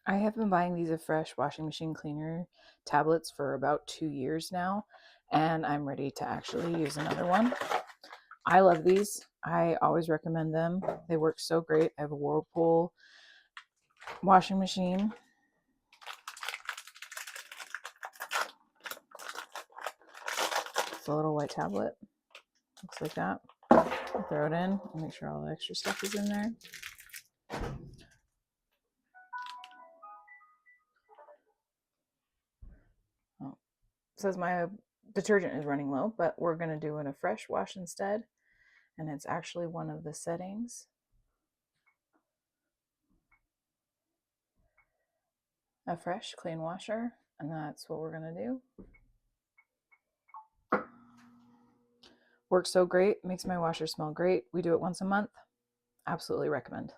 I have been buying these Affresh washing machine cleaner tablets for about 2 years now, and I'm ready to actually use another one. I love these. I always recommend them. They work so great. I have a Whirlpool washing machine. It's a little white tablet. Looks like that. I'll throw it in and make sure all the extra stuff is in there. Oh, it says my detergent is running low, but we're going to do a fresh wash instead. And it's actually one of the settings. A fresh clean washer, and that's what we're going to do. Works so great, makes my washer smell great. We do it once a month. Absolutely recommend.